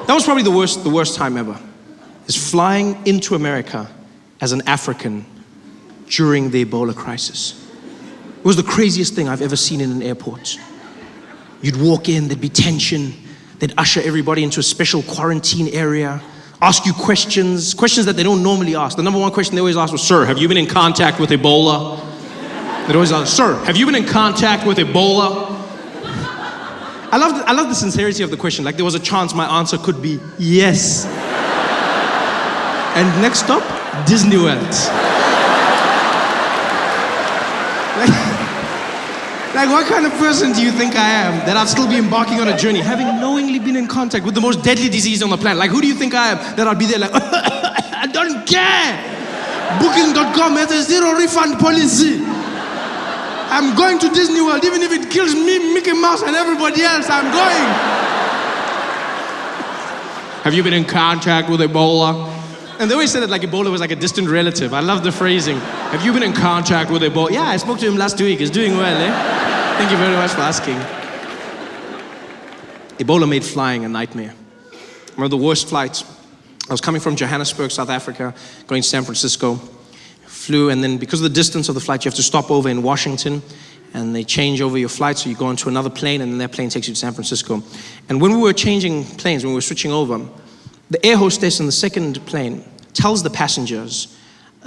That was probably the worst time ever. Is flying into America as an African during the Ebola crisis. It was the craziest thing I've ever seen in an airport. You'd walk in, there'd be tension, they'd usher everybody into a special quarantine area, ask you questions that they don't normally ask. The number one question they always ask was, "Sir, have you been in contact with Ebola?" They'd always ask, "Sir, have you been in contact with Ebola?" I love the sincerity of the question. Like there was a chance my answer could be yes. And next stop, Disney World. Like what kind of person do you think I am that I'd still be embarking on a journey, having knowingly been in contact with the most deadly disease on the planet? Like who do you think I am that I'd be there like, I don't care. Booking.com has a zero refund policy. I'm going to Disney World, even if it kills me, Mickey Mouse, and everybody else, I'm going. Have you been in contact with Ebola? And they always said it like Ebola was like a distant relative. I love the phrasing. Have you been in contact with Ebola? Yeah, I spoke to him last week. He's doing well, eh? Thank you very much for asking. Ebola made flying a nightmare. One of the worst flights. I was coming from Johannesburg, South Africa, going to San Francisco. Flew, and then because of the distance of the flight, you have to stop over in Washington, and they change over your flight, so you go into another plane, and then that plane takes you to San Francisco. And when we were changing planes, when we were switching over, the air hostess in the second plane tells the passengers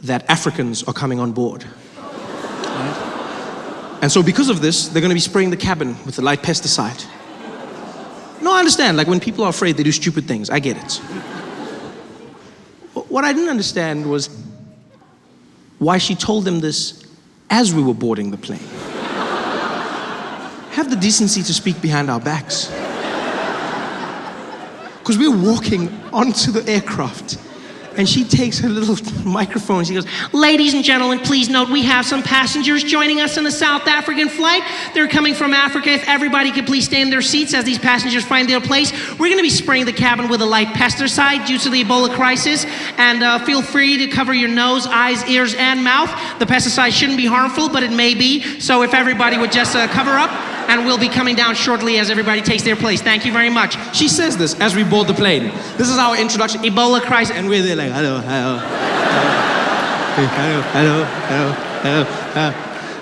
that Africans are coming on board. Right? And so because of this, they're going to be spraying the cabin with the light pesticide. No, I understand. Like when people are afraid, they do stupid things. I get it. What I didn't understand was why she told them this as we were boarding the plane. Have the decency to speak behind our backs. Because we were walking onto the aircraft, and she takes her little microphone, she goes, "Ladies and gentlemen, please note we have some passengers joining us on a South African flight. They're coming from Africa. If everybody could please stay in their seats as these passengers find their place. We're going to be spraying the cabin with a light pesticide due to the Ebola crisis. And feel free to cover your nose, eyes, ears, and mouth. The pesticide shouldn't be harmful, but it may be. So if everybody would just cover up, and we'll be coming down shortly as everybody takes their place. Thank you very much." She says this as we board the plane. This is our introduction. Ebola crisis. And we're there like, hello, hello, hello, hello, hello, hello, hello.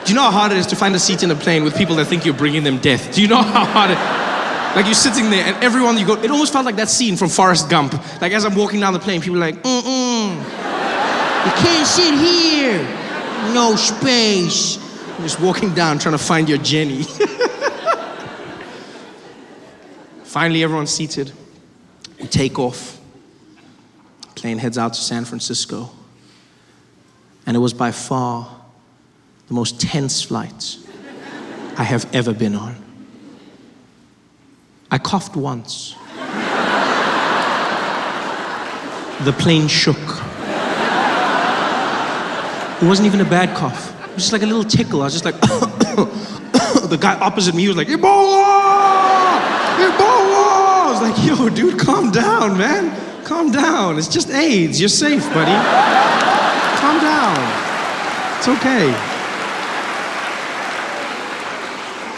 Do you know how hard it is to find a seat in a plane with people that think you're bringing them death? Do you know how hard it is? Like you're sitting there and everyone you go, it almost felt like that scene from Forrest Gump. Like as I'm walking down the plane, people are like, you can't sit here. No space. You're just walking down trying to find your Jenny. Finally, everyone's seated. We take off. Plane heads out to San Francisco. And it was by far the most tense flight I have ever been on. I coughed once. The plane shook. It wasn't even a bad cough. It was just like a little tickle. I was just like, the guy opposite me was like, "Ebola! Ebola!" I was like, "Yo, dude, calm down, man. Calm down. It's just AIDS. You're safe, buddy. Calm down. It's okay."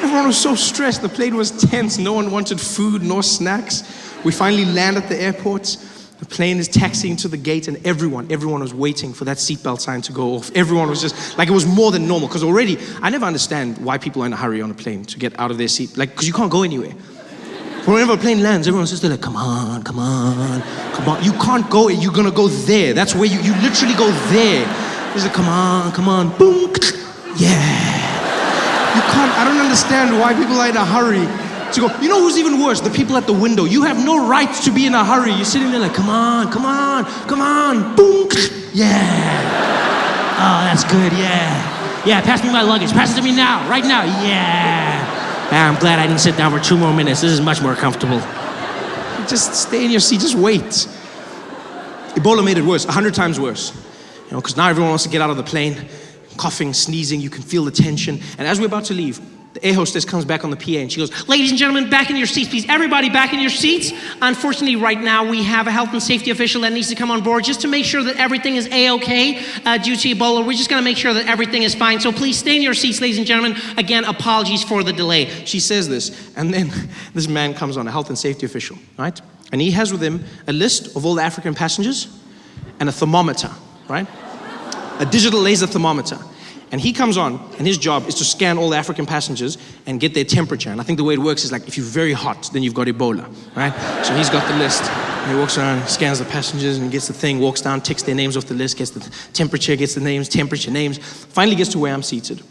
Everyone was so stressed. The plane was tense. No one wanted food nor snacks. We finally land at the airport. The plane is taxiing to the gate, and everyone was waiting for that seatbelt sign to go off. Everyone was just, like it was more than normal, because already, I never understand why people are in a hurry on a plane to get out of their seat, like, because you can't go anywhere. Whenever a plane lands, everyone's just like, come on, come on, come on. You can't go, you're gonna go there. That's where you literally go there. It's like, come on, boom, yeah. You can't, I don't understand why people are in a hurry to go. You know who's even worse? The people at the window. You have no right to be in a hurry. You're sitting there like, come on, come on, come on, boom, yeah. Oh, that's good, yeah. Yeah, pass me my luggage. Pass it to me now, right now, yeah. I'm glad I didn't sit down for 2 more minutes. This is much more comfortable. Just stay in your seat, just wait. Ebola made it worse, 100 times worse. You know, because now everyone wants to get out of the plane. Coughing, sneezing, you can feel the tension. And as we're about to leave, the air hostess comes back on the PA and she goes, "Ladies and gentlemen, back in your seats, please. Everybody back in your seats. Unfortunately, right now, we have a health and safety official that needs to come on board just to make sure that everything is A-okay due to Ebola. We're just going to make sure that everything is fine. So please stay in your seats, ladies and gentlemen. Again, apologies for the delay." She says this, and then this man comes on, a health and safety official, right? And he has with him a list of all the African passengers and a thermometer, right? A digital laser thermometer. And he comes on, and his job is to scan all the African passengers and get their temperature. And I think the way it works is like, if you're very hot, then you've got Ebola, right? So he's got the list, and he walks around, scans the passengers, and gets the thing, walks down, ticks their names off the list, gets the temperature, gets the names, temperature, names, finally gets to where I'm seated,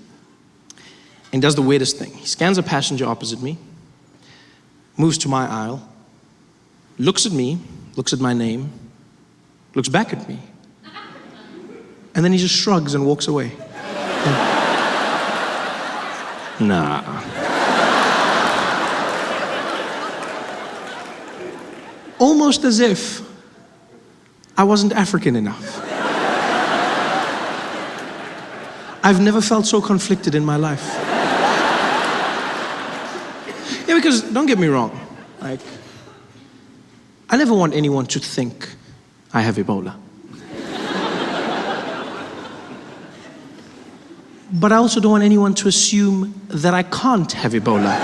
and does the weirdest thing. He scans a passenger opposite me, moves to my aisle, looks at me, looks at my name, looks back at me, and then he just shrugs and walks away. Nah. Almost as if I wasn't African enough. I've never felt so conflicted in my life. Yeah, because don't get me wrong, like, I never want anyone to think I have Ebola. But I also don't want anyone to assume that I can't have Ebola.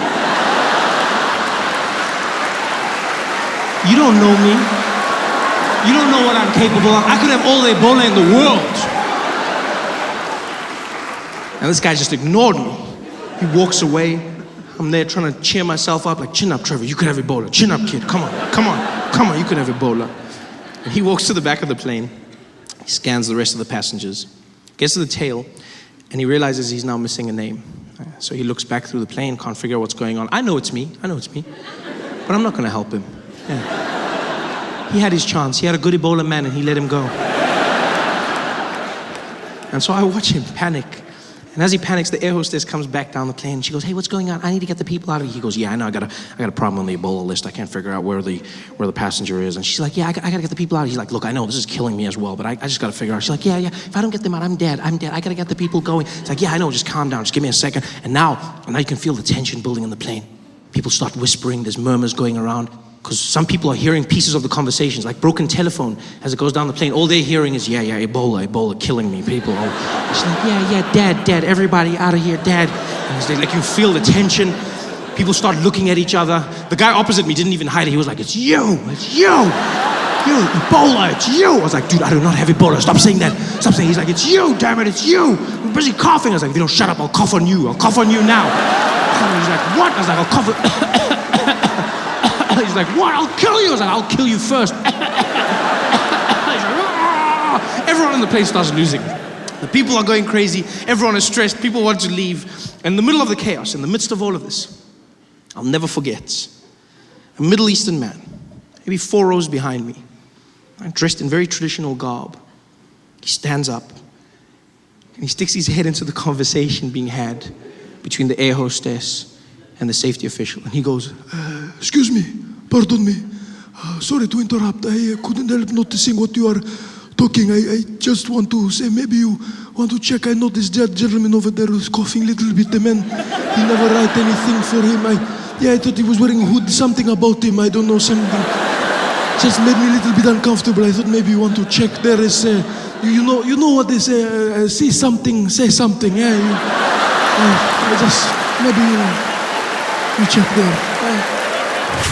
You don't know me. You don't know what I'm capable of. I could have all the Ebola in the world. And this guy just ignored me. He walks away. I'm there trying to cheer myself up, like, chin up, Trevor, you could have Ebola. Chin up, kid, come on, come on, come on, you could have Ebola. And he walks to the back of the plane. He scans the rest of the passengers, gets to the tail, and he realizes he's now missing a name. So he looks back through the plane, can't figure out what's going on. I know it's me, but I'm not gonna help him. Yeah. He had his chance. He had a good Ebola man and he let him go. And so I watch him panic. And as he panics, the air hostess comes back down the plane. She goes, hey, what's going on? I need to get the people out of here. He goes, yeah, I know, I got a problem on the Ebola list. I can't figure out where the passenger is. And she's like, yeah, I gotta get the people out. He's like, look, I know, this is killing me as well, but I just gotta figure out. She's like, yeah, if I don't get them out, I'm dead. I gotta get the people going. It's like, yeah, I know, just calm down, just give me a second. And now you can feel the tension building in the plane. People start whispering, there's murmurs going around. Because some people are hearing pieces of the conversations, like broken telephone as it goes down the plane. All they're hearing is, yeah, Ebola, killing me, people. She's like, yeah, dad, everybody out of here, dad. And it's like you feel the tension. People start looking at each other. The guy opposite me didn't even hide it. He was like, it's you, Ebola, it's you. I was like, dude, I do not have Ebola. Stop saying that. Stop saying. He's like, it's you, damn it, it's you. I'm busy coughing. I was like, if you don't shut up, I'll cough on you. I'll cough on you now. And he's like, what? I was like, I'll cough. He's like, what? I'll kill you. I was like, I'll kill you first. He's like, "Ah!" Everyone in the plane starts losing. The people are going crazy. Everyone is stressed. People want to leave. In the middle of the chaos, in the midst of all of this, I'll never forget a Middle Eastern man, maybe 4 rows behind me, dressed in very traditional garb. He stands up and he sticks his head into the conversation being had between the air hostess and the safety official. And he goes, excuse me, pardon me. Sorry to interrupt. I couldn't help noticing what you are talking. I just want to say, maybe you want to check. I noticed that gentleman over there was coughing a little bit. The man, he never write anything for him. I thought he was wearing a hood. Something about him, I don't know, something. Just made me a little bit uncomfortable. I thought maybe you want to check. There is, you know what they say, say something, yeah. I just, maybe you check there.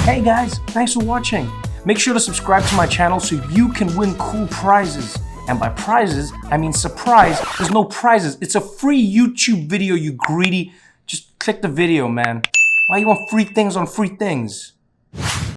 Hey guys, thanks for watching. Make sure to subscribe to my channel so you can win cool prizes. And by prizes, I mean surprise. There's no prizes. It's a free YouTube video, you greedy. Just click the video, man. Why you want free things on free things?